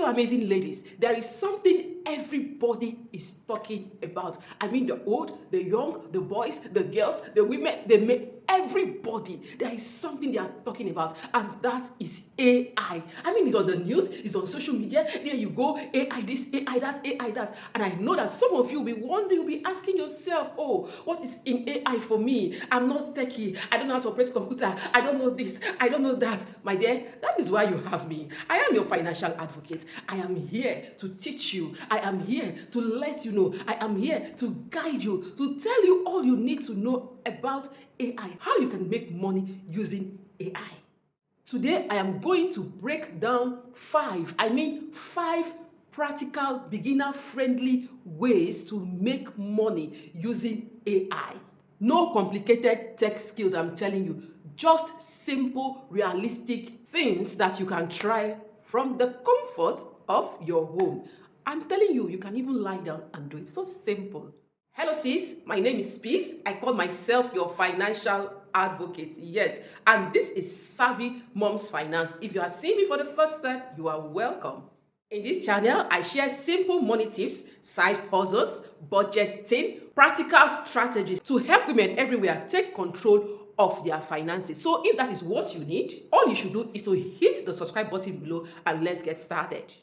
Hello, amazing ladies. There is something everybody is talking about. I mean, the old, the young, the boys, the girls, the women, the men, everybody. There is something they are talking about, and that is AI. I mean, it's on the news, it's on social media. There you go, AI this, AI that, AI that. And I know that some of you will be wondering, you'll be asking yourself, oh, what is in AI for me? I'm not techie. I don't know how to operate computer. I don't know this. I don't know that. My dear, that is why you have me. I am your financial advocate. I am here to teach you. I am here to let you know. I am here to guide you, to tell you all you need to know about AI, how you can make money using AI. Today, I am going to break down five practical, beginner-friendly ways to make money using AI. No complicated tech skills, I'm telling you. Just simple, realistic things that you can try from the comfort of your home. I'm telling you, you can even lie down and do it. It's so simple. Hello sis, my name is Peace. I call myself your financial advocate. Yes, and this is Savvy Moms Finance. If you are seeing me for the first time, you are welcome. In this channel, I share simple money tips, side hustles, budgeting, practical strategies to help women everywhere take control of their finances. So if that is what you need, all you should do is to hit the subscribe button below and let's get started.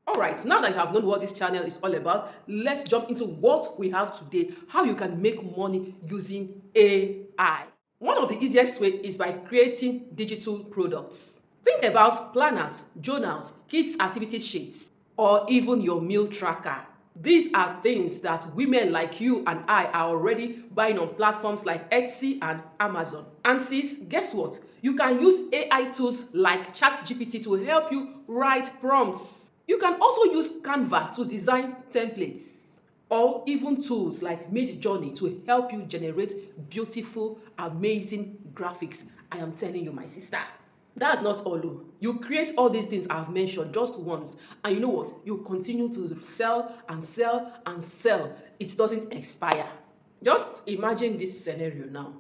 Alright, now that you have known what this channel is all about, let's jump into what we have today, how you can make money using AI. One of the easiest ways is by creating digital products. Think about planners, journals, kids' activity sheets, or even your meal tracker. These are things that women like you and I are already buying on platforms like Etsy and Amazon. And sis, guess what? You can use AI tools like ChatGPT to help you write prompts. You can also use Canva to design templates, or even tools like Midjourney to help you generate beautiful, amazing graphics. I am telling you, my sister. That's not all. You create all these things I've mentioned just once, and you know what? You continue to sell and sell and sell. It doesn't expire. Just imagine this scenario now.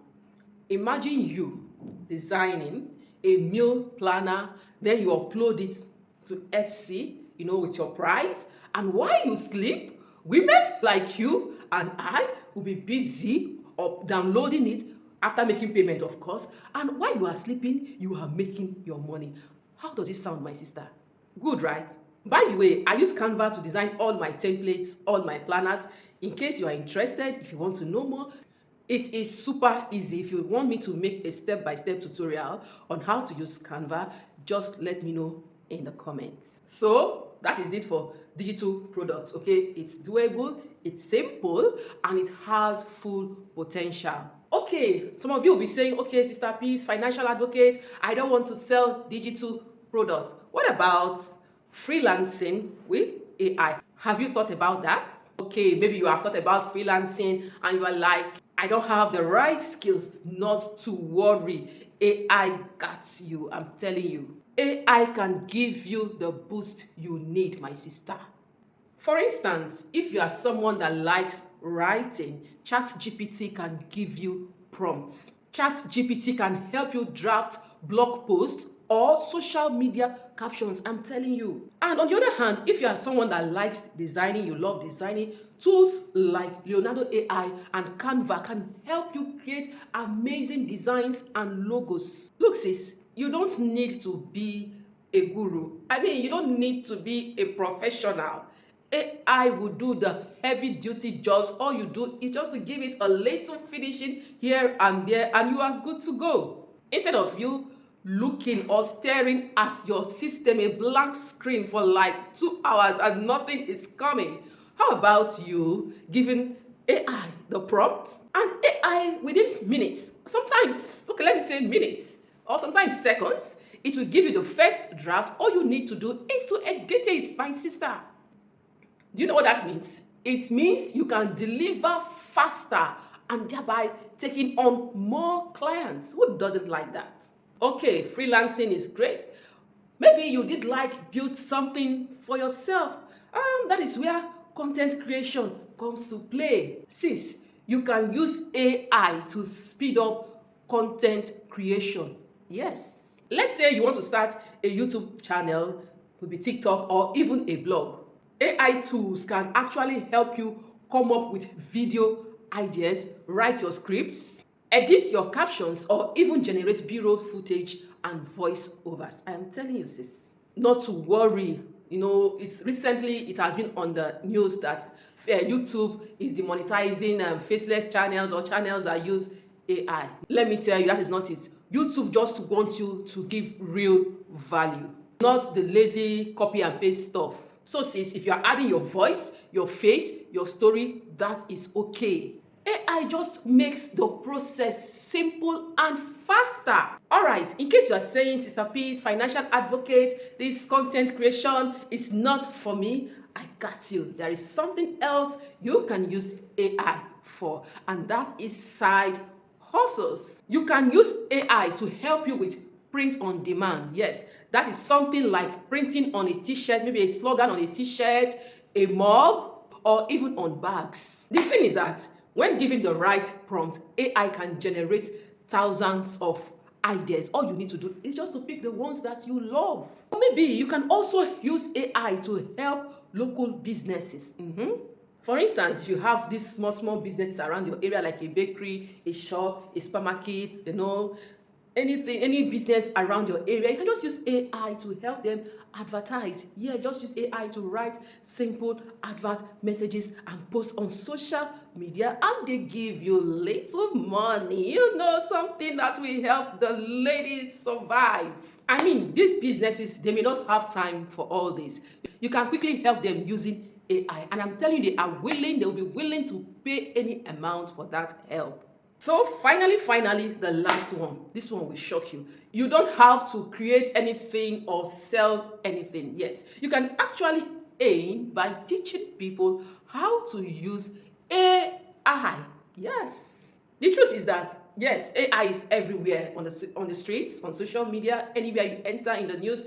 Imagine you designing a meal planner, then you upload it to Etsy, with your price, and while you sleep, women like you and I will be busy downloading it after making payment, of course, and while you are sleeping, you are making your money. How does it sound, my sister? Good, right? By the way, I use Canva to design all my templates, all my planners. In case you are interested, if you want to know more, it is super easy. If you want me to make a step-by-step tutorial on how to use Canva, just let me know in the comments. So that is it for digital products, okay? It's doable, it's simple, and it has full potential. Okay, some of you will be saying, okay, Sister Peace, financial advocate, I don't want to sell digital products. What about freelancing with AI? Have you thought about that? Okay, maybe you have thought about freelancing and you are like, I don't have the right skills. Not to worry. AI got you, I'm telling you. AI can give you the boost you need, my sister. For instance, if you are someone that likes writing, ChatGPT can give you prompts. ChatGPT can help you draft blog posts or social media captions, I'm telling you. And on the other hand, if you are someone that likes designing, you love designing, tools like Leonardo AI and Canva can help you create amazing designs and logos. Look, sis, you don't need to be a guru. I mean, you don't need to be a professional. AI will do the heavy duty jobs. All you do is just to give it a little finishing here and there, and you are good to go. Instead of you looking or staring at your system, a blank screen for like 2 hours and nothing is coming, how about you giving AI the prompt, and AI within minutes, sometimes, okay, let me say minutes, or sometimes seconds, it will give you the first draft. All you need to do is to edit it, my sister. Do you know what that means? It means you can deliver faster and thereby taking on more clients. Who doesn't like that? Okay, freelancing is great. Maybe you did like build something for yourself. That is where content creation comes to play. Sis, you can use AI to speed up content creation. Yes. Let's say you want to start a YouTube channel could be TikTok, or even a blog. AI tools can actually help you come up with video ideas, write your scripts, edit your captions, or even generate B-roll footage and voiceovers. I am telling you, sis, not to worry. It has been on the news that YouTube is demonetizing faceless channels or channels that use AI. Let me tell you, that is not it. YouTube just wants you to give real value, not the lazy copy and paste stuff. So sis, if you are adding your voice, your face, your story, that is okay. AI just makes the process simple and faster. Alright, in case you are saying, Sister Peace, financial advocate, this content creation is not for me, I got you. There is something else you can use AI for, and that is side hustles. You can use AI to help you with print on demand. Yes, that is something like printing on a t-shirt, maybe a slogan on a t-shirt, a mug, or even on bags. The thing is that when given the right prompt, AI can generate thousands of ideas. All you need to do is just to pick the ones that you love. Or maybe you can also use AI to help local businesses. For instance, if you have these small businesses around your area, like a bakery, a shop, a supermarket, anything, any business around your area, you can just use AI to help them advertise. Yeah, just use AI to write simple advert messages and post on social media, and they give you little money. Something that will help the ladies survive. I mean, these businesses, they may not have time for all this. You can quickly help them using AI, and I'm telling you, they will be willing to pay any amount for that help. So finally, the last one. This one will shock you. You don't have to create anything or sell anything. Yes, you can actually earn by teaching people how to use AI. Yes. The truth is that, yes, AI is everywhere, on the streets, on social media, anywhere you enter, in the news.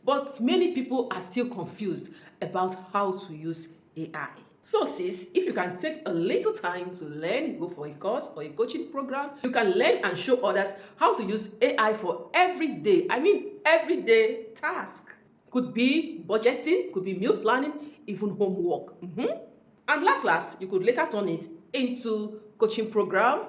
But many people are still confused about how to use AI. So sis, if you can take a little time to learn, go for a course or a coaching program, you can learn and show others how to use AI for everyday task. Could be budgeting, could be meal planning, even homework. And last, you could later turn it into coaching program,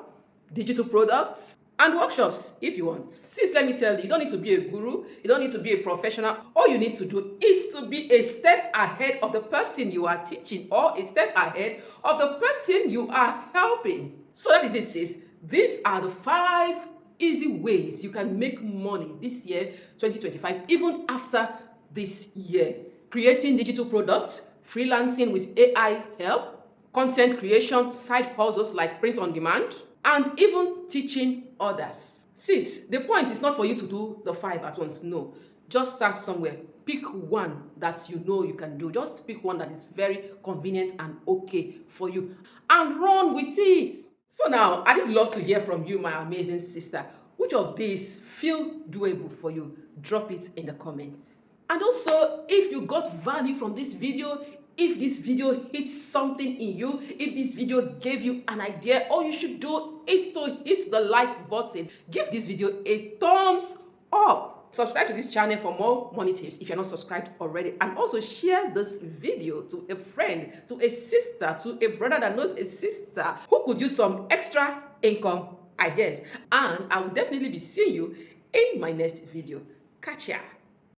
digital products, and workshops if you want. Sis, let me tell you, you don't need to be a guru, you don't need to be a professional. All you need to do is to be a step ahead of the person you are teaching, or a step ahead of the person you are helping. So that is it, sis. These are the 5 easy ways you can make money this year, 2025, even after this year. Creating digital products, freelancing with AI help, content creation, side hustles like print on demand, and even teaching others. Sis, the point is not for you to do the 5 at once. No, just start somewhere. Pick one that you know you can do. Just pick one that is very convenient and okay for you, and run with it. So now, I'd love to hear from you, my amazing sister. Which of these feel doable for you? Drop it in the comments. And also, if you got value from this video, if this video hits something in you, if this video gave you an idea, all you should do is to hit the like button. Give this video a thumbs up. Subscribe to this channel for more money tips if you're not subscribed already. And also share this video to a friend, to a sister, to a brother that knows a sister who could use some extra income ideas. And I will definitely be seeing you in my next video. Catch ya.